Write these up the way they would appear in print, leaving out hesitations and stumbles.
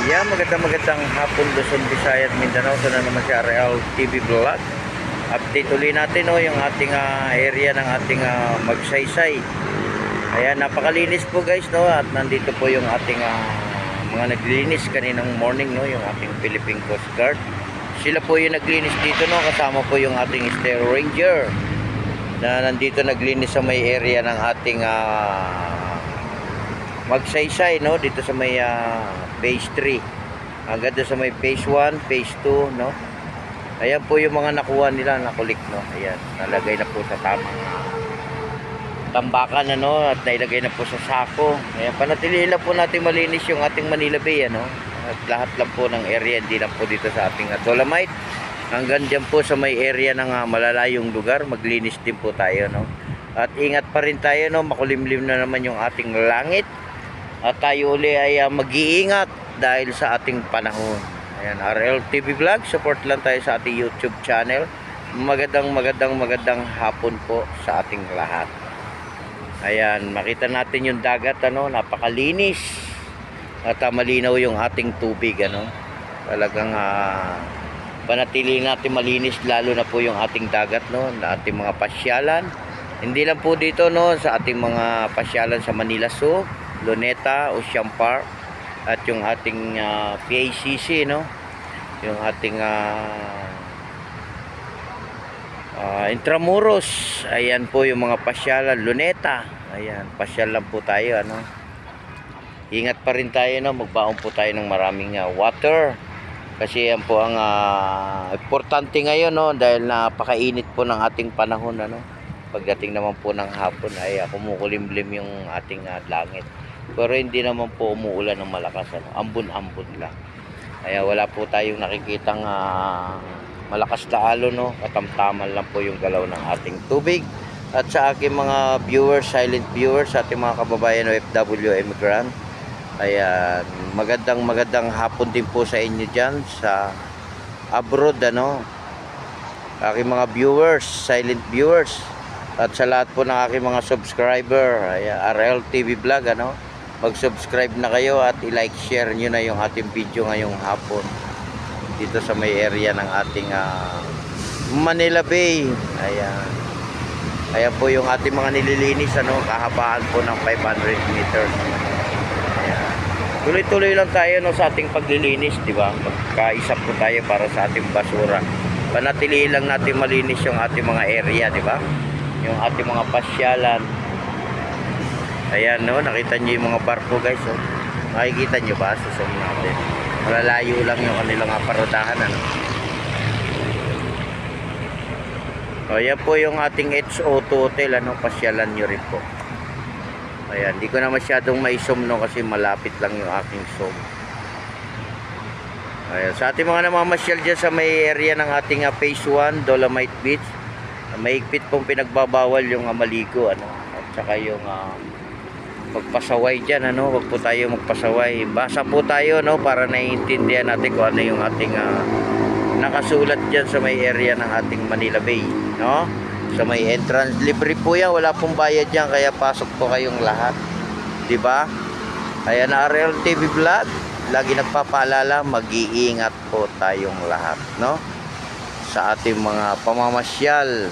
Yeah, magandang hapon Luzon, Visayas, Mindanao. Ito na naman si RL TV Vlog. Update ulit natin yung ating area ng ating magsaysay. Ayan, napakalinis po guys, no? At nandito po yung ating mga naglinis kaninang morning, no? Yung ating Philippine Coast Guard. Sila po yung naglinis dito, no? Kasama po yung ating Steel Ranger na nandito naglinis sa may area ng ating magsaysay, no? Dito sa may phase 3 hanggang sa may phase 1, phase 2, no? Ayan po yung mga nakuha nila, nakulik, no? Ayan, nalagay na po sa tamang tambakan, ano, at nailagay na po sa sako. Ayan, panatilihin lang po natin malinis yung ating Manila Bay, ano? At lahat lang po ng area, hindi lang po dito sa ating Dolomite, hanggang dyan po sa may area ng malalayong lugar, maglinis din po tayo, no? At ingat pa rin tayo, no? Makulimlim na naman yung ating langit. At tayo uli ay mag-iingat dahil sa ating panahon. Ayan, RL TV Vlog, support lang tayo sa ating YouTube channel. Magandang hapon po sa ating lahat. Ayan, makita natin yung dagat, ano, napakalinis. At malinaw yung ating tubig, ano. Talagang panatili natin malinis, lalo na po yung ating dagat, no, na ating mga pasyalan. Hindi lang po dito, no, sa ating mga pasyalan sa Manila Zoo, Luneta, Ocean Park, at yung ating PACC, no, yung ating Intramuros. Ayan po yung mga pasyalan, Luneta. Ayan, pasyal lang po tayo, ano. Ingat pa rin tayo, no, magbaon po tayo ng maraming water, kasi yan po ang importante ngayon, no, dahil napakainit po ng ating panahon, ano. Pagdating naman po ng hapon ay kumukulimlim yung ating langit. Pero hindi naman po umuulan ng malakas, ano? Ambon-ambon lang. Kaya wala po tayong nakikitang malakas na alon, no? Katamtaman lang po yung galaw ng ating tubig. At sa aking mga viewers, silent viewers, sa ating mga kababayan OFW immigrant, ayan, magandang hapon din po sa inyo dyan sa abroad, ano? Aking mga viewers, silent viewers, at sa lahat po ng aking mga subscriber, ayan, RL TV Vlog, ano? Mag-subscribe na kayo at i-like, share nyo na yung ating video ngayong hapon dito sa may area ng ating Manila Bay. Ayan, ayan po yung ating mga nililinis, ano, kahabaan po ng 500 meters. Ayan, tuloy-tuloy lang tayo, no, sa ating paglilinis, di ba? Magkaisap po tayo para sa ating basura. Panatilihin lang natin malinis yung ating mga area, di ba? Yung ating mga pasyalan. Ayan, no, nakita nyo yung mga barko guys, oh. Makikita nyo ba? Susum natin. Malalayo lang yung kanilang parodahan, ano. O, yan po yung ating HO2 hotel, ano, pasyalan nyo rin po. Ayan, di ko na masyadong ma-zoom, no, kasi malapit lang yung aking zoom. Ayan, sa ating mga namamasyal dyan sa may area ng ating phase 1, Dolomite Beach, mahigpit pong pinagbabawal yung maligo, ano, at saka yung magpasaway dyan, ano. Wag po tayo magpasaway, basa po tayo, no, para naiintindihan natin kung ano yung ating nakasulat dyan sa may area ng ating Manila Bay, no. Sa may entrance, libre po yan, wala pong bayad dyan, kaya pasok po kayong lahat, di ba? Kaya na RL TV Vlog, lagi nagpapaalala, mag-iingat po tayong lahat, no, sa ating mga pamamasyal.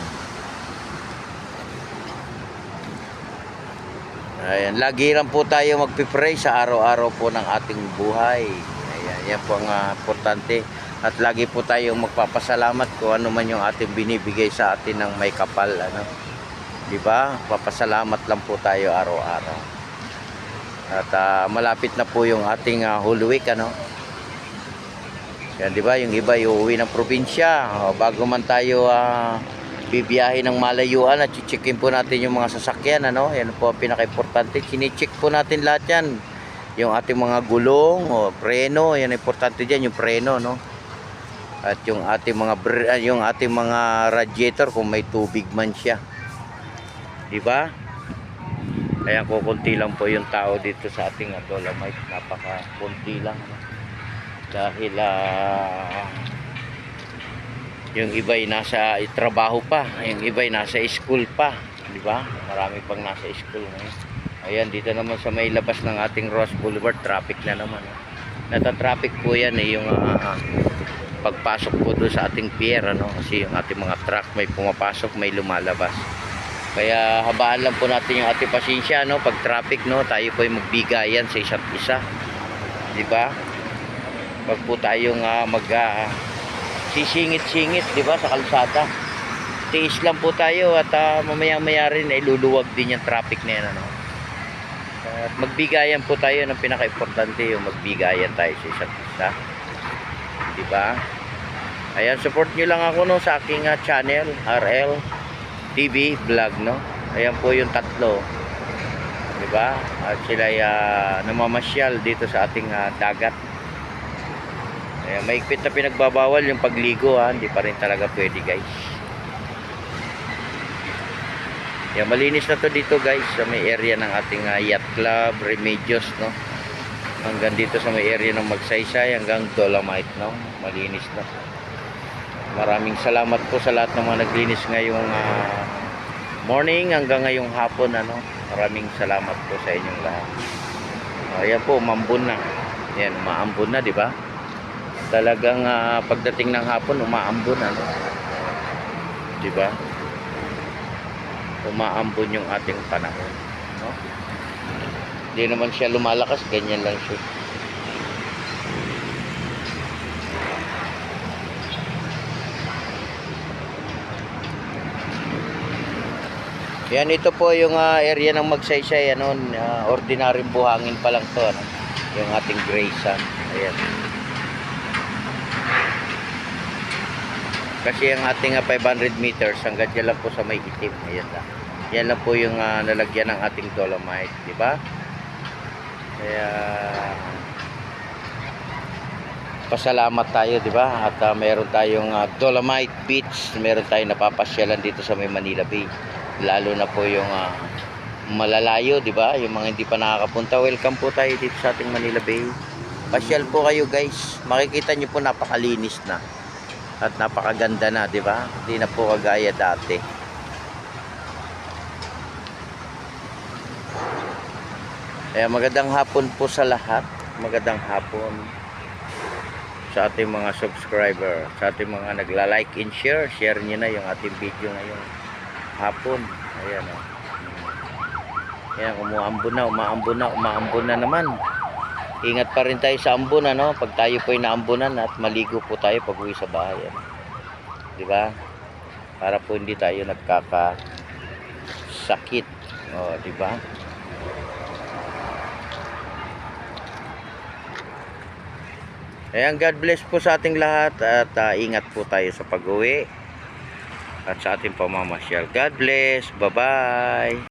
Ayan, lagi lang po tayo magpipray sa araw-araw po ng ating buhay. Ayan, yan po ang importante. At lagi po tayong magpapasalamat kung ano man yung ating binibigay sa atin ng may kapal, ano. Di ba? Papasalamat lang po tayo araw-araw. At malapit na po yung ating Holy Week, ano. Yan, di ba? Yung iba uuwi ng probinsya. O, bago man tayo bibiyahe ng malayuan, at checkin po natin yung mga sasakyan, ano. Yan po ang pinaka-importante. Chine-check po natin lahat yan. Yung ating mga gulong o preno, yan importante diyan, yung preno, no. At yung ating mga radiator, kung may tubig man siya. Di ba? Kaya kukunti lang po yung tao dito sa ating Dolomite. Napaka-kunti lang, no? Dahil yung iba ay nasa trabaho pa, yung iba ay nasa school pa, di ba? Marami pang nasa school ngayon. Ayan, dito naman sa may labas ng ating Ross Boulevard, traffic na naman. natatraffic po yan yung pagpasok po doon sa ating pier, ano, kasi yung ating mga truck may pumapasok, may lumalabas. Kaya habaan lang po natin yung ating pasensya, no, pag traffic, no, tayo po ay magbigayan sa isa't isa, di ba? Pag po tayong sisingit-singit, di ba, sa kalsada, tiis lang po tayo at mamaya-maya rin ay luluwag din yung traffic na yan, ano. At magbigayan po tayo, ng pinaka-importante yung magbigayan tayo sa isa't isa, di ba? Ayan, support nyo lang ako, no, sa aking channel RL TV vlog, no. Ayan po yung tatlo, di ba? At sila ay namamasyal dito sa ating dagat. Ayan, maigpit na pinagbabawal yung pagligo, hindi pa rin talaga pwede, guys. Yan, malinis na to dito, guys, sa may area ng ating yacht club Remedios, no. Hanggang dito sa may area ng Magsaysay hanggang Dolomite, no. Malinis na. Maraming salamat po sa lahat ng mga naglinis ngayong morning hanggang ngayong hapon, ano. Maraming salamat po sa inyong lahat. Ayan po, umambon na. Yan, umaambon na, di ba? Talagang pagdating ng hapon, umaambon, ano. Di ba? Umaambon yung ating panahon, no? Hindi naman siya lumalakas, ganyan lang siya. Yan, ito po yung area ng Magsaysay, ano, ordinaryong buhangin pa lang to, ano? Yung ating gray sun. Ayan. Kasi ang ating 500 meters hanggang dyan lang po sa may itim. Ayan lang. Yan lang po yung nalagyan ng ating dolomite, di ba? Kaya pasalamat tayo, di ba? At meron tayong Dolomite Beach, meron tayong napapasyalan dito sa may Manila Bay. Lalo na po yung malalayo, di ba? Yung mga hindi pa nakakapunta, welcome po tayo dito sa ating Manila Bay. Pasyal po kayo, guys. Makikita nyo po napakalinis na. At napakaganda na, di ba? Hindi na po kagaya dati. Kaya magandang hapon po sa lahat. Magandang hapon sa ating mga subscriber, sa ating mga nagla-like and share. Share niyo na yung ating video ngayong hapon. Ayan, oh. Ayan, umaambon na naman. Ingat pa rin tayo sa ambon, ano? Pag tayo po ay naambunan at maligo po tayo pag uwi sa bahay, ano? Di ba? Para po hindi tayo nagkakasakit. Oh, di ba? Ayan, God bless po sa ating lahat at ingat po tayo sa pag-uwi at sa ating pamamasyal. God bless. Bye-bye.